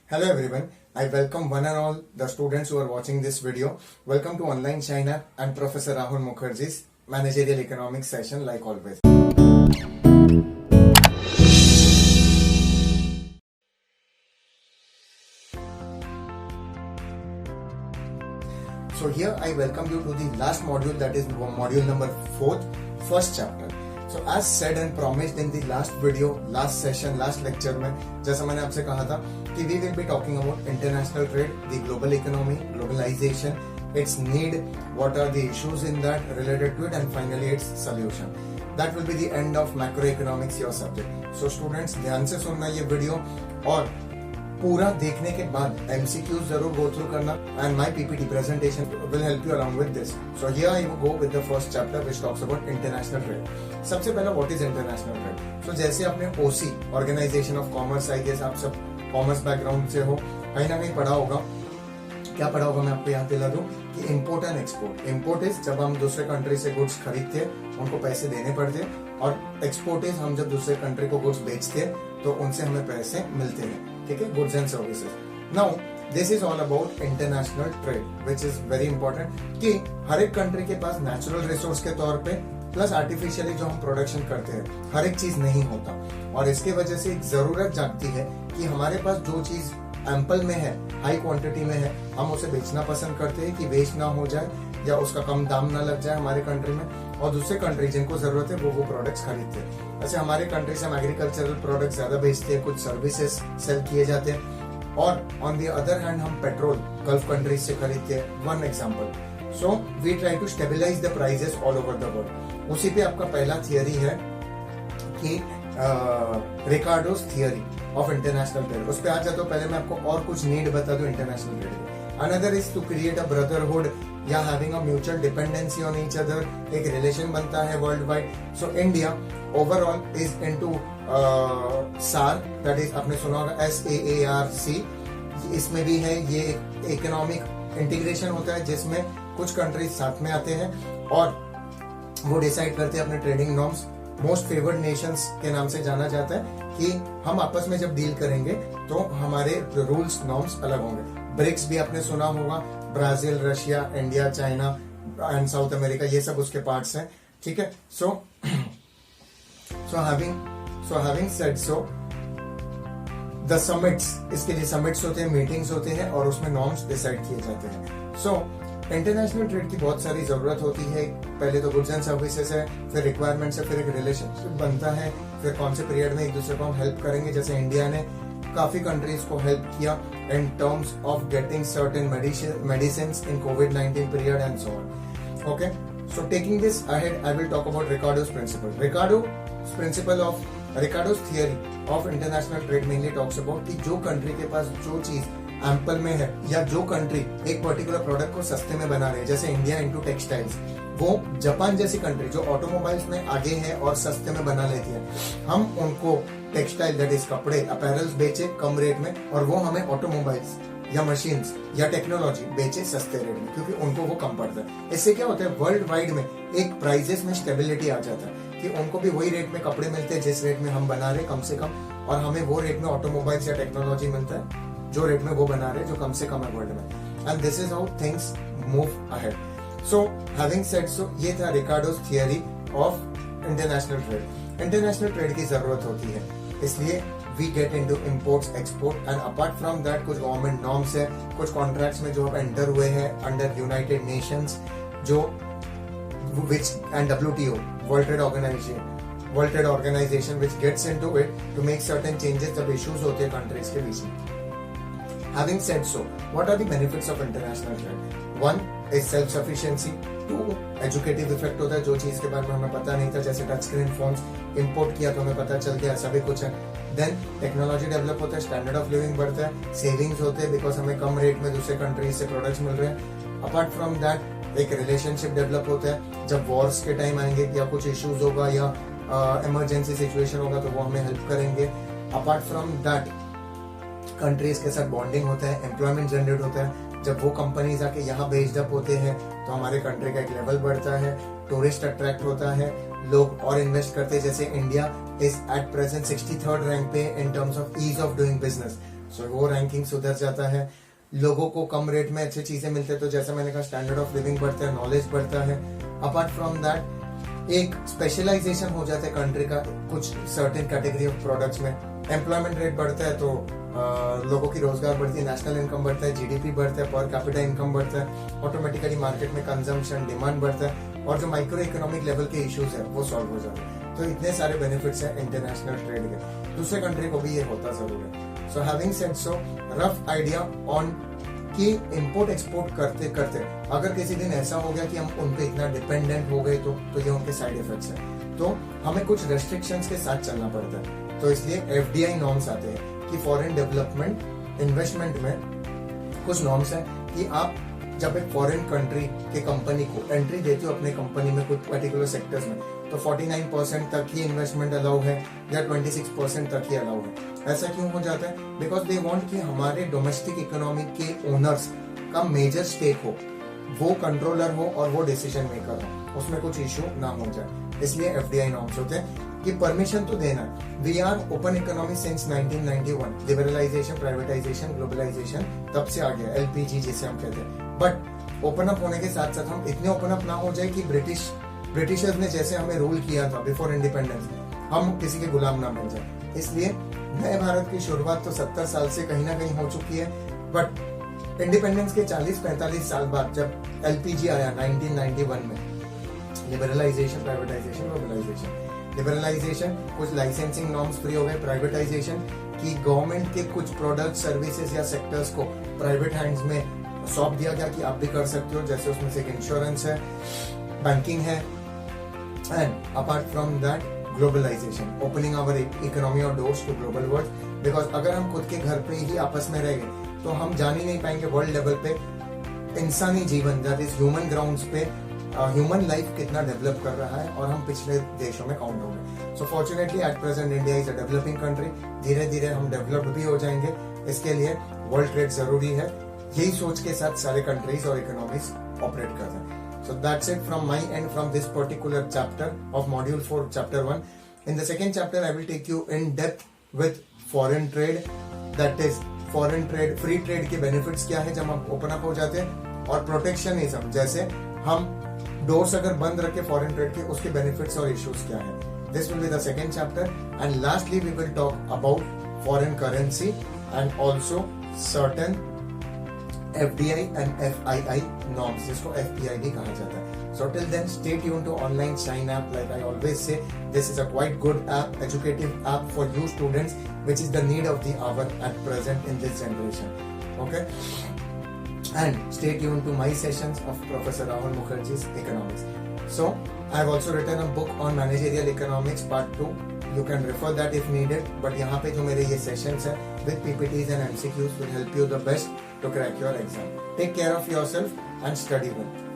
Hello everyone, I welcome one and all the students who are watching this video. Welcome to Online China and Professor Rahul Mukherjee's Managerial Economics session like always. So here I welcome you to the last module, that is module number 4th, first chapter. So as said and promised in the last video, last session, last lecture में जैसा मैंने आपसे कहा था कि we will be talking about international trade, the global economy, globalization, its need, what are the issues in that related to it, and finally its solution. That will be the end of macroeconomics, your subject. So students ध्यान से सुनना ये video और पूरा देखने के बाद MCQs जरूर go through करना, and my PPT presentation will help you along with this. So here I will go with the first chapter which talks about international trade. सबसे पहला what is international trade? So जैसे आपने OC Organization of Commerce, I guess आप सब commerce background से हो, कहीं ना कहीं पढ़ा होगा. क्या पढ़ा होगा मैं आपको याद दिला दूं कि import and export. Import is जब हम दूसरे कंट्री से गुड्स खरीदते हैं उनको पैसे देने पड़ते हैं, और एक्सपोर्ट इज हम जब दूसरे कंट्री को गुड्स बेचते हैं तो उनसे हमें पैसे मिलते हैं. ठीक है, goods and services. Now this is all about international trade which is very important कि हर एक कंट्री के पास नेचुरल रिसोर्स के तौर पे प्लस आर्टिफिशियली जो हम प्रोडक्शन करते हैं हर एक चीज नहीं होता, और इसके वजह से एक जरूरत जागती है कि हमारे पास जो चीज एम्पल में है, हाई क्वांटिटी में है, हम उसे बेचना पसंद करते हैं कि वेस्ट ना हो जाए या उसका कम दाम ना लग जाए हमारे कंट्री में, और दूसरे कंट्री जिनको जरूरत है वो प्रोडक्ट्स खरीदते हैं. वैसे हमारे कंट्री से हम एग्रीकल्चरल प्रोडक्ट्स ज्यादा बेचते हैं, कुछ सर्विसेज सेल किए जाते हैं, और ऑन द अदर हैंड हम पेट्रोल गल्फ कंट्रीज से खरीदते हैं. One example. So we try to stabilise the prices all over the world. उसी पे आपका पहला थियरी है कि Ricardo's theory of international trade. उस पे आ जाता हूं. पहले मैं आपको और कुछ नीड बता दूं international trade. Another is to create a brotherhood या having a mutual dependency on each other. एक रिलेशन बनता है worldwide. So India overall is into सार, दैट इज आपने सुना होगा SAARC. इसमें भी है ये इकोनॉमिक इंटीग्रेशन होता है जिसमें कुछ कंट्रीज साथ में आते हैं और वो डिसाइड करते हैं अपने trading norms. Most favoured Nations के नाम से जाना जाता है कि हम आपस में जब डील करेंगे तो हमारे रूल्स नॉर्म्स अलग होंगे. ब्रिक्स भी आपने सुना होगा, Brazil, Russia, India, China and south America, ये सब उसके पार्ट्स हैं. ठीक है. सो having said so the summits, इसके लिए समिट्स होते हैं, मीटिंग्स होते हैं और उसमें नॉर्म्स डिसाइड किए जाते हैं. सो इंटरनेशनल ट्रेड की बहुत सारी जरूरत होती है. पहले तो गुड्स एंड सर्विसेज है, फिर रिक्वायरमेंट्स है, फिर एक रिलेशनशिप बनता है, फिर कौन से पीरियड में एक दूसरे को हम हेल्प करेंगे. जैसे इंडिया ने काफी कंट्रीज को हेल्प किया in terms of getting certain medicines in कोविड-19 period and so on. Okay, so taking this ahead I will talk about Ricardo's principle. Ricardo's theory of international trade mainly talks about कि जो country के पास जो चीज ample में है या जो कंट्री एक पर्टिकुलर प्रोडक्ट को सस्ते में बना रहे हैं, जैसे इंडिया इनटू टेक्सटाइल्स, वो जापान जैसी कंट्री जो ऑटोमोबाइल्स में आगे है और सस्ते में बना लेती है, हम उनको टेक्सटाइल दैट इज कपड़े, अपैरल्स बेचे कम रेट में और वो हमें ऑटोमोबाइल्स या मशीन्स या टेक्नोलॉजी बेचे सस्ते रेट में, क्योंकि उनको वो कम पड़ता है. इससे क्या होता है, वर्ल्ड वाइड में एक प्राइजेस में स्टेबिलिटी आ जाता है कि उनको भी वही रेट में कपड़े मिलते हैं जिस रेट में हम बना रहे कम से कम, और हमें वो रेट में ऑटोमोबाइल्स या टेक्नोलॉजी मिलता है जो रेट में वो बना रहे जो कम से कम है वर्ल्ड में. And this is how things move ahead. So having said so, ये था Ricardo's theory of international trade. International trade की जरूरत होती है, इसलिए we get into imports export, and apart from that कुछ गवर्नमेंट नॉर्म्स है, कुछ कॉन्ट्रैक्ट्स में जो अब एंटर हुए हैं अंडर यूनाइटेड नेशंस, जो which and WTO, world trade organisation which gets into it to make certain changes जब issues होते हैं कंट्रीज के बीच में. Having said so, what are the benefits of international trade? One is self-sufficiency. Two, educative effect होता है, जो चीज के बारे में हमें पता नहीं था, जैसे टच स्क्रीन फोन्स इंपोर्ट किया तो हमें पता चल गया, सभी कुछ है. देन टेक्नोलॉजी डेवलप होता है, स्टैंडर्ड ऑफ लिविंग बढ़ता है, सेविंग्स होते हैं बिकॉज हमें कम रेट में दूसरे कंट्रीज से प्रोडक्ट्स मिल रहे हैं. अपार्ट फ्रॉम दैट एक रिलेशनशिप डेवलप होता है, जब वॉर्स के टाइम आएंगे या कुछ इश्यूज होगा या इमरजेंसी सिचुएशन होगा तो वो हमें हेल्प करेंगे. अपार्ट फ्रॉम दैट कंट्रीज के साथ बॉन्डिंग होता है, एम्प्लॉयमेंट जनरेट होता है. जब वो कंपनीज आके यहाँ बेस्ड अप होते हैं तो हमारे कंट्री का एक लेवल बढ़ता है, टूरिस्ट अट्रैक्ट होता है, लोग और इन्वेस्ट करते हैं. जैसे India is at present 63rd rank पे in terms of ease of doing business. So वो रैंकिंग सुधर जाता है, लोगों को कम रेट में अच्छी चीजें मिलते हैं, तो जैसे मैंने कहा स्टैंडर्ड ऑफ लिविंग बढ़ता है, नॉलेज बढ़ता है। अपार्ट फ्रॉम दैट एक स्पेशलाइजेशन हो जाता है कंट्री का कुछ सर्टेन कैटेगरी ऑफ प्रोडक्ट्स में, एम्प्लॉयमेंट रेट बढ़ता है तो लोगों की रोजगार बढ़ती है, नेशनल इनकम बढ़ता है, जीडीपी बढ़ता है, पर कैपिटा इनकम बढ़ता है, ऑटोमेटिकली मार्केट में कंजम्पशन डिमांड बढ़ता है, और जो माइक्रो इकोनॉमिक लेवल के इश्यूज है वो सॉल्व हो जाते हैं। तो इतने सारे बेनिफिट्स हैं इंटरनेशनल ट्रेड के, दूसरे कंट्री को भी ये होता जरूर है। सो having said so, rough idea on कि इंपोर्ट एक्सपोर्ट करते करते अगर किसी दिन ऐसा हो गया कि हम उन पे इतना डिपेंडेंट हो गए तो ये उनके साइड इफेक्ट्स हैं, तो हमें कुछ रेस्ट्रिक्शंस के साथ चलना पड़ता है। तो इसलिए एफडीआई नॉर्म्स आते हैं कि फॉरेन डेवलपमेंट इन्वेस्टमेंट में कुछ नॉर्म्स है कि आप जब एक फॉरेन कंट्री के कंपनी को एंट्री देते हो अपने कंपनी में कुछ पर्टिकुलर सेक्टर्स में, तो 49% तक ही इन्वेस्टमेंट अलाउ है या 26% तक ही अलाउ है। ऐसा क्यों हो जाता है? बिकॉज दे वांट कि हमारे डोमेस्टिक इकोनॉमी के ओनर्स का मेजर स्टेक हो, वो कंट्रोलर हो और वो डिसीजन मेकर हो, उसमें कुछ इश्यू ना हो जाए। इसलिए एफडीआई नॉर्म्स होते हैं कि परमिशन तो देना। We are open economy since 1991, liberalisation, privatisation, globalisation तब से आ गया, एलपीजी जिसे हम कहते हैं। बट ओपन अप होने के साथ साथ हम इतने ओपन अप ना हो जाए कि ब्रिटिशर्स ने जैसे हमें रूल किया था बिफोर इंडिपेंडेंस, हम किसी के गुलाम ना बन जाए। इसलिए नए भारत की शुरुआत तो 70 साल से कहीं ना कहीं हो चुकी है, बट इंडिपेंडेंस के 40-45 साल बाद जब एलपीजी आया 1991 में, लिबरलाइजेशन, प्राइवेटाइजेशन, ग्लोबलाइजेशन। लिबरलाइजेशन, कुछ लाइसेंसिंग नॉर्म्स फ्री हो गए। प्राइवेटाइजेशन की गवर्नमेंट के कुछ प्रोडक्ट, सर्विसेज या सेक्टर्स को प्राइवेट हैंड्स में सौंप दिया गया कि आप भी कर सकते हो, जैसे उसमें से एक इंश्योरेंस है, बैंकिंग है। And apart from that globalisation, opening our economy और doors to global world. Because अगर हम खुद के घर पे ही आपस में रह गए तो हम जान ही नहीं पाएंगे वर्ल्ड लेवल पे इंसानी जीवन, दैट इज ह्यूमन ग्राउंड्स पे ह्यूमन लाइफ कितना डेवलप कर रहा है, और हम पिछले देशों में काउंट हो गए। So fortunately at present India is a developing country, धीरे धीरे हम डेवलप्ड भी हो जाएंगे। इसके लिए वर्ल्ड ट्रेड जरूरी है, यही सोच के साथ सारे कंट्रीज और इकोनॉमीज ऑपरेट कर रहे हैं। So that's it from my end from this particular chapter of module 4 chapter 1। In the second chapter I will take you in depth with foreign trade, that is foreign trade, free trade के benefits क्या है जब हम open up हो जाते हैं, और protectionism, जैसे हम डोर्स अगर बंद रखे फॉरेन ट्रेड के, उसके बेनिफिट्स और इश्यूज क्या है। This will be the second chapter, and lastly we will talk about foreign currency and also certain FDI and FII norms, जिसको FPID कहा जाता है। So till then, stay tuned to Online Shine app. Like I always say, this is a quite good app, educative app for you students, which is the need of the hour at present in this generation. Okay? And stay tuned to my sessions of Professor Rahul Mukherjee's Economics. So I have also written a book on Managerial Economics Part 2. You can refer that if needed. But यहाँ पे जो मेरे ये sessions हैं with PPTs and MCQs will help you the best to crack your exam. Take care of yourself and study well.